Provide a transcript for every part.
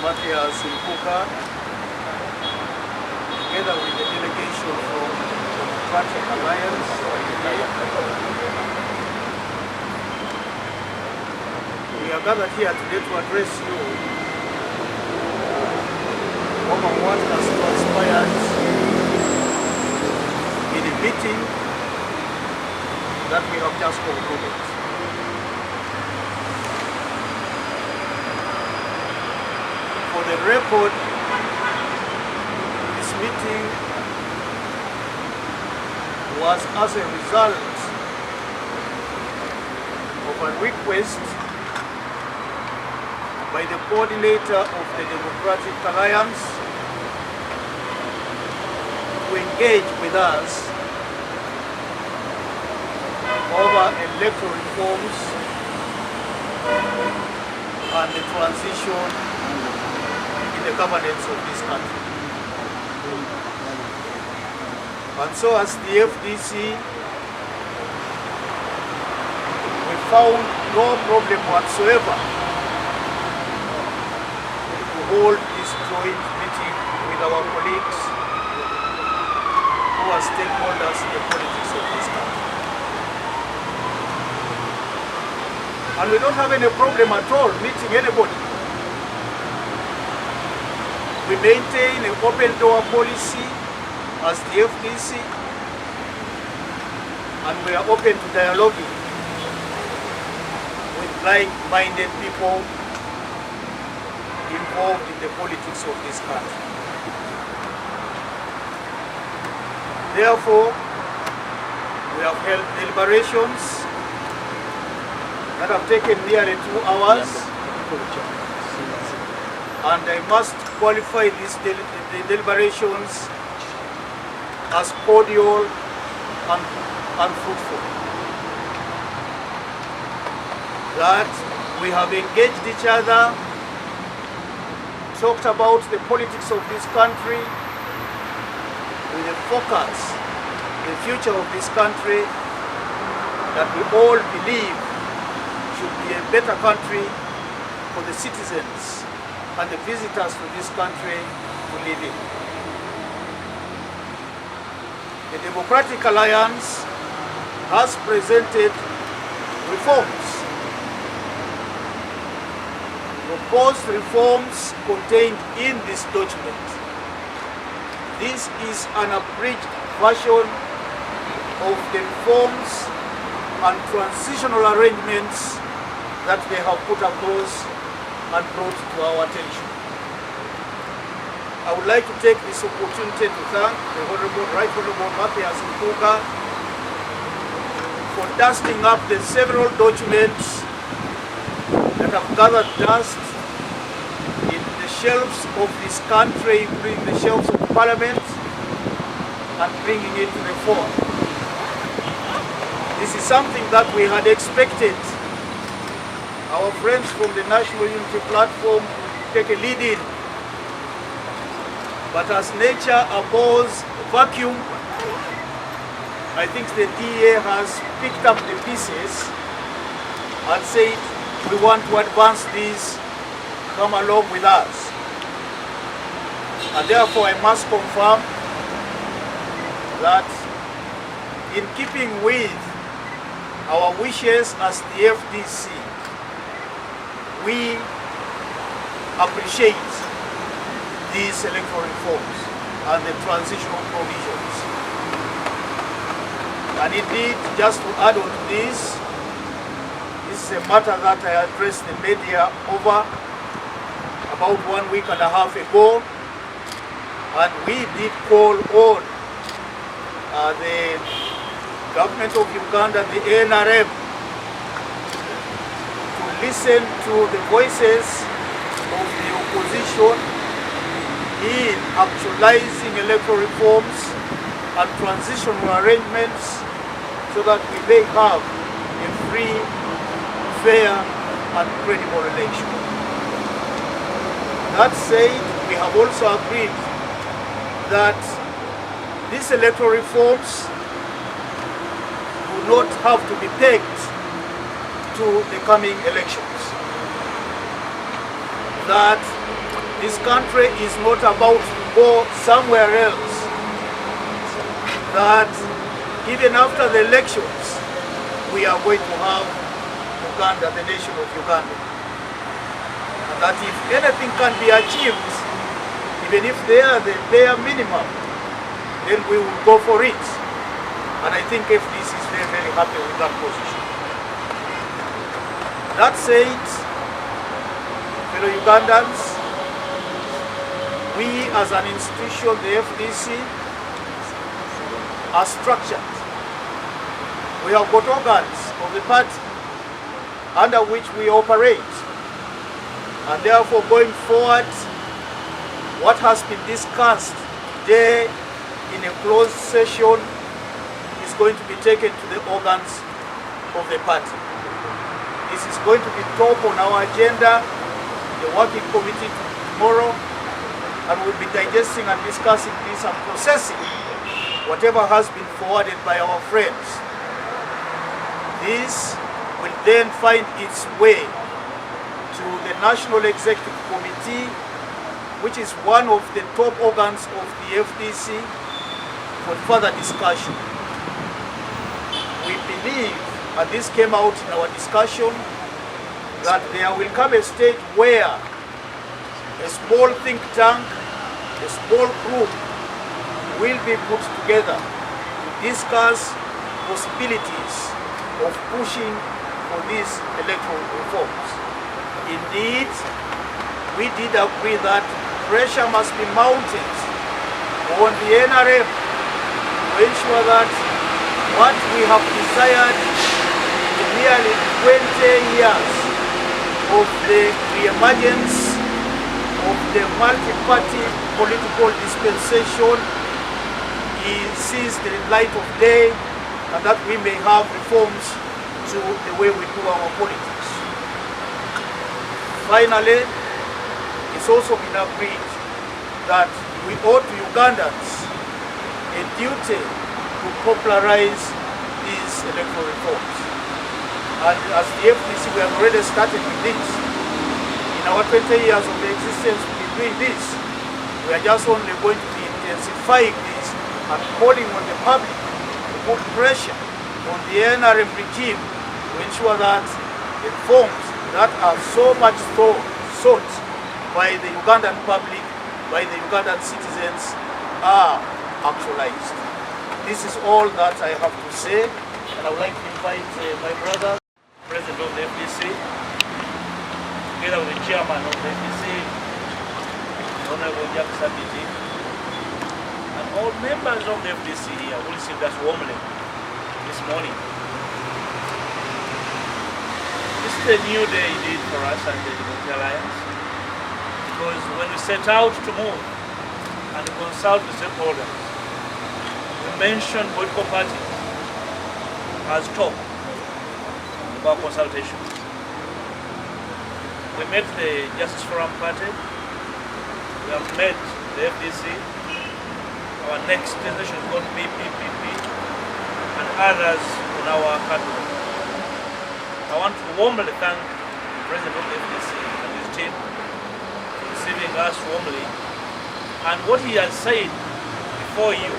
Matthias Mpuka, together with the delegation from the Democratic Alliance, we are gathered here today to address you over what has transpired in the meeting that we have just concluded. For the record, this meeting was as a result of a request by the coordinator of the Democratic Alliance to engage with us over electoral reforms and the transition in the governance of this country. And so as the FDC, we found no problem whatsoever to hold this joint meeting with our colleagues who are stakeholders in the politics of this country. And we don't have any problem at all meeting anybody. We maintain an open door policy as the FDC, and we are open to dialoguing with like-minded people involved in the politics of this country. Therefore, we have held deliberations that have taken nearly 2 hours, and I must qualify these deliberations as cordial and fruitful. That we have engaged each other, talked about the politics of this country with a focus on the future of this country that we all believe should be a better country for the citizens and the visitors to this country to live in. The Democratic Alliance has presented reforms, proposed reforms contained in this document. This is an abridged version of the reforms and transitional arrangements that they have put across and brought to our attention. I would like to take this opportunity to thank the Right Honorable Matthias Mpuka for dusting up the several documents that have gathered dust in the shelves of this country, including the shelves of Parliament, and bringing it to the fore. This is something that we had expected our friends from the National Unity Platform take a lead in. But as nature abhors vacuum, I think the DA has picked up the pieces and said, we want to advance these, come along with us. And therefore I must confirm that in keeping with our wishes as the FDC, we appreciate these electoral reforms and the transitional provisions. And indeed, just to add on to this is a matter that I addressed the media over about 1.5 weeks ago, and we did call on the government of Uganda, the NRM, to listen to the voices of the opposition in actualizing electoral reforms and transitional arrangements so that we may have a free, fair and credible election. That said, we have also agreed that these electoral reforms do not have to be pegged to the coming elections. That This country is not about to go somewhere else. That even after the elections, we are going to have Uganda, the nation of Uganda. And that if anything can be achieved, even if they are the bare minimum, then we will go for it. And I think FDC is very, very happy with that position. That said, fellow Ugandans, we as an institution, the FDC, are structured. We have got organs of the party under which we operate. And therefore, going forward, what has been discussed today in a closed session is going to be taken to the organs of the party. This is going to be top on our agenda, the working committee tomorrow, and we'll be digesting and discussing this and processing whatever has been forwarded by our friends. This will then find its way to the National Executive Committee, which is one of the top organs of the FDC, for further discussion. We believe, and this came out in our discussion, that there will come a stage where a small think tank, a small group will be put together to discuss possibilities of pushing for these electoral reforms. Indeed, we did agree that pressure must be mounted on the NRM to ensure that what we have desired in nearly 20 years of the re-emergence of the multi-party political dispensation sees the light of day, and that we may have reforms to the way we do our politics. Finally, it's also been agreed that we owe to Ugandans a duty to popularize these electoral reforms. And as the FDC, we have already started with this. In our 20 years of existence, we've been doing this. We are just only going to be intensifying this and calling on the public to put pressure on the NRM regime to ensure that the reforms that are so much sought by the Ugandan public, by the Ugandan citizens, are actualized. This is all that I have to say, and I would like to invite my brother, President of the FDC, together with the Chairman of the FDC, Honorable Jack Sabiti, and all members of the FDC here who received us warmly this morning. This is a new day indeed for us and the Democratic Alliance, because when we set out to move and consult the stakeholders, we mentioned political parties as top of our consultations. We met the Justice Forum Party, we have met the FDC, our next destination is called PPPP, and others on our cabinet. I want to warmly thank the President of the FDC and his team for receiving us warmly. And what he has said before you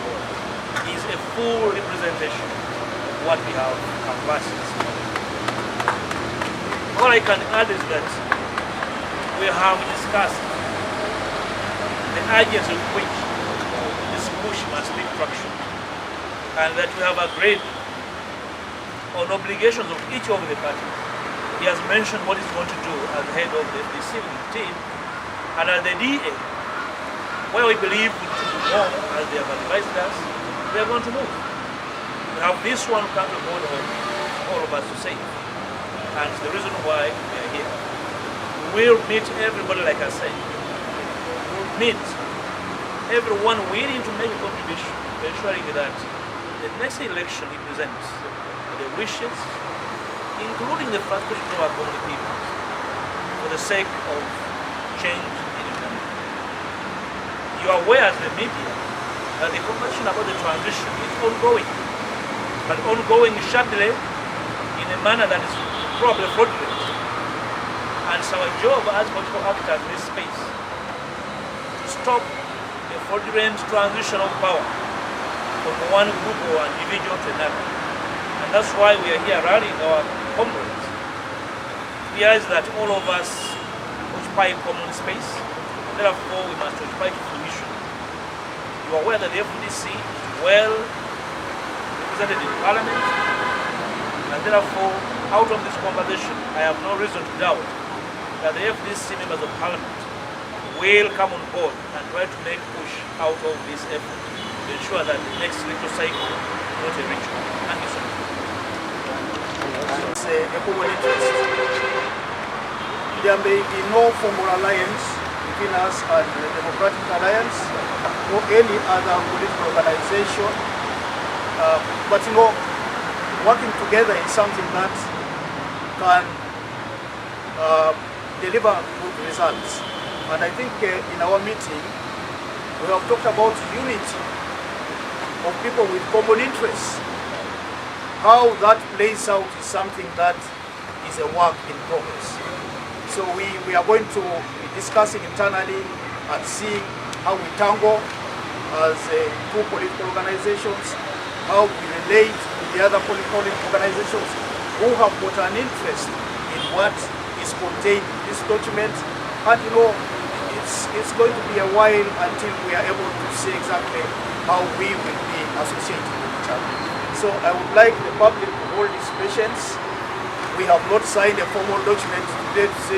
is a full representation of what we have canvassed this morning. All I can add is that we have discussed the urgency with which this push must be traction, and that we have agreed on obligations of each of the parties. He has mentioned what he's going to do as head of the FDC team, and as the DA, where we believe we should do more, as they have advised us, we are going to move. We have this one country hold on all of us to save, and it's the reason why we are here. We will meet everybody, like I said. We will meet everyone willing to make a contribution to ensuring that the next election represents the wishes, including the frustration of our community people, for the sake of change in Uganda. You are aware as the media that the conversation about the transition is ongoing, but ongoing sharply in a manner that is probably fraudulent. And it's our job as political actors in this space stop a fraudulent transition of power from one group or individual to another. And that's why we are here rallying our comrades. Realize that all of us occupy common space, therefore we must occupy to fruition. You are aware that the FDC is well represented in Parliament, and therefore, out of this conversation, I have no reason to doubt that the FDC members of Parliament will come on board and try to make push out of this effort to ensure that the next electoral cycle is not a ritual. Thank you so much. It's a common interest. There may be no formal alliance between us and the Democratic Alliance or any other political organization, but working together is something that can deliver good results. And I think in our meeting, we have talked about unity of people with common interests. How that plays out is something that is a work in progress. So we are going to be discussing internally and seeing how we tangle as two political organizations, how we relate to the other political organizations who have got an interest in what is contained in this document. And it's going to be a while until we are able to see exactly how we will be associated with each other. So I would like the public to hold this patience. We have not signed a formal document today to say,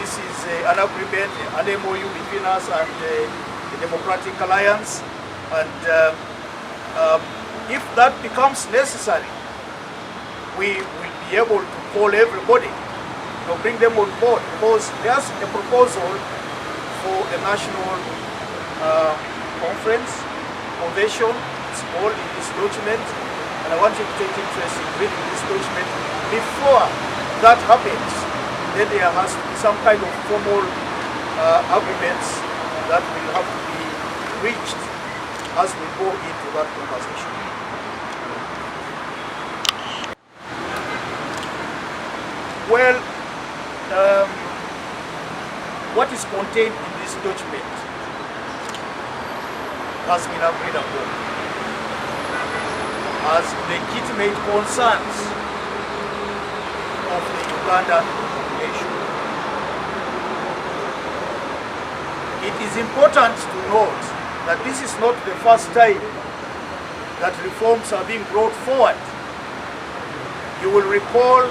this is an agreement, an MOU between us and the Democratic Alliance. And if that becomes necessary, we will be able to call everybody, bring them on board, because there's a proposal for a national conference, convention. It's all in this document, and I want you to take interest in reading this document. Before that happens, then there has to be some kind of formal agreements that will have to be reached as we go into that conversation. Well, what is contained in this document has been agreed upon as legitimate concerns of the Ugandan nation. It is important to note that this is not the first time that reforms are being brought forward. You will recall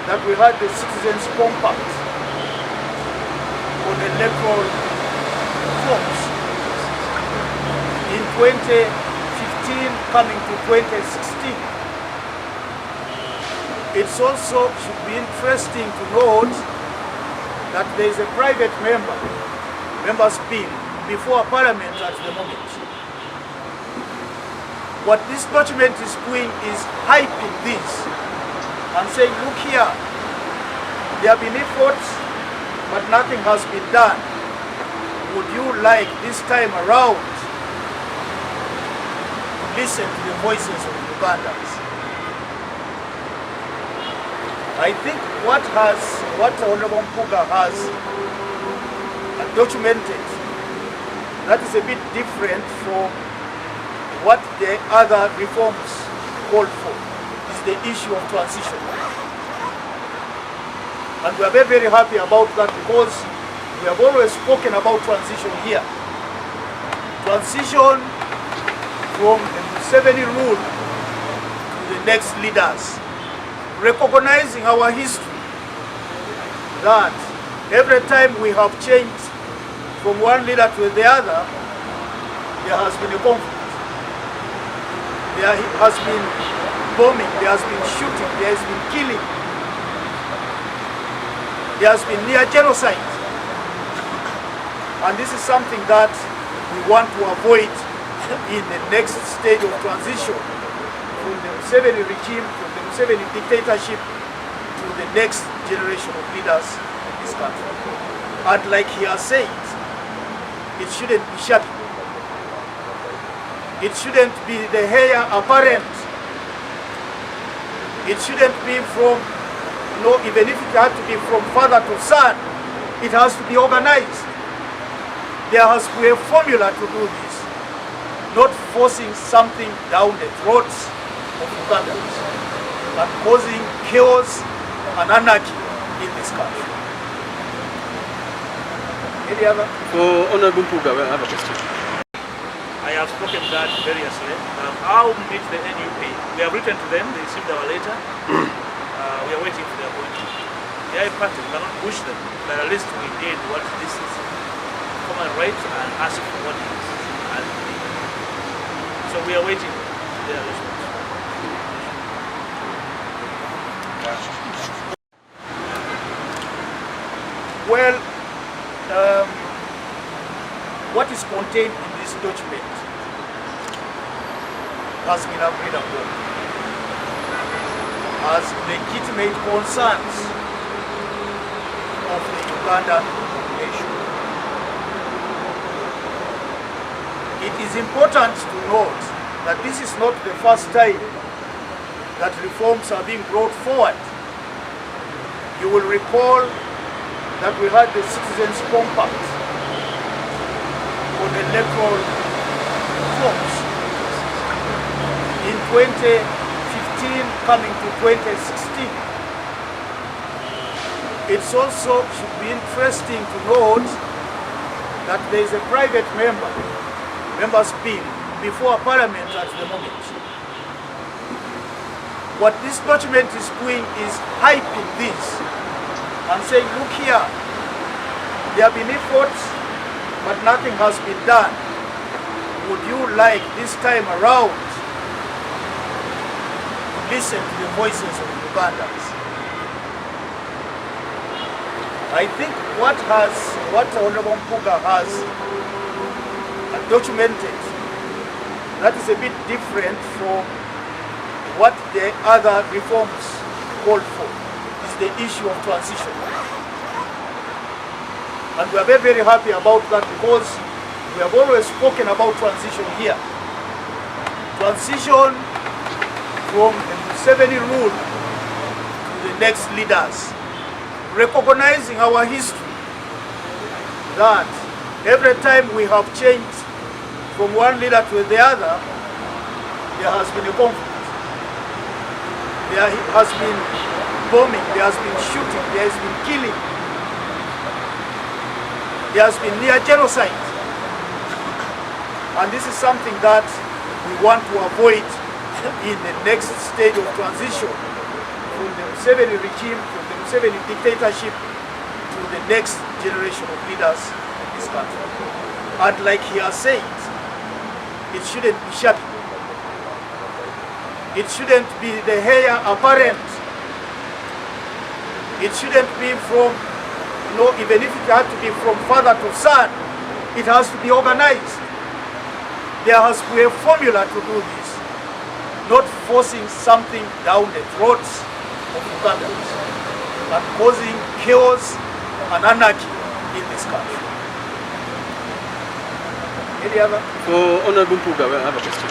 that we had the Citizens Compact on electoral reforms in 2015 coming to 2016. It also should be interesting to note that there is a private member's bill before Parliament at the moment. What this document is doing is hyping this and saying, look here, there have been efforts, but nothing has been done. Would you like this time around to listen to the voices of Ugandans? I think what Honorable Mpuga has documented, that is a bit different from what the other reforms called for. The issue of transition. And we are very, very happy about that, because we have always spoken about transition here. Transition from the Museveni rule to the next leaders. Recognizing our history, that every time we have changed from one leader to the other, there has been a conflict. There has been bombing, there has been shooting, there has been killing, there has been near genocide. And this is something that we want to avoid in the next stage of transition from the Museveni regime, from the Museveni dictatorship to the next generation of leaders in this country. And like he has said, it shouldn't be shabby. It shouldn't be the heir apparent. It shouldn't be from, even if it had to be from father to son, it has to be organized. There has to be a formula to do this, not forcing something down the throats of Ugandans, but causing chaos and anarchy in this country. Any other? Honorable Mpuga, I have a question. I have spoken that variously. How meet the NUP? We have written to them, they received our letter. We are waiting for their appointment. They are a party, we cannot push them, but at least we did what this is. Common rights and ask for what it is. So we are waiting their response. Well, what is contained in this document has been agreed upon as legitimate concerns of the Ugandan nation. It is important to note that this is not the first time that reforms are being brought forward. You will recall that we had the Citizens Compact on electoral reforms in 2015 coming to 2016. It's also should be interesting to note that there is a private member's bill before Parliament at the moment. What this document is doing is hyping this and saying, look here, there have been efforts, but nothing has been done. Would you like this time around to listen to the voices of Ugandans? I think what Honorable Mpuga has documented, that is a bit different from what the other reforms called for, is the issue of transition. And we are very, very happy about that because we have always spoken about transition here. Transition from the Museveni rule to the next leaders, recognizing our history, that every time we have changed from one leader to the other, there has been a conflict. There has been bombing, there has been shooting, there has been killing, there has been near genocide. And this is something that we want to avoid in the next stage of transition from the Museveni regime, from the Museveni dictatorship to the next generation of leaders in this country. And like he has said, it shouldn't be shabby. It shouldn't be the heir apparent. It shouldn't be from, even if it had to be from father to son, it has to be organized. There has to be a formula to do this, not forcing something down the throats of Ugandans, but causing chaos and anarchy in this country. Any other? Honorable Mpuga, I have a question.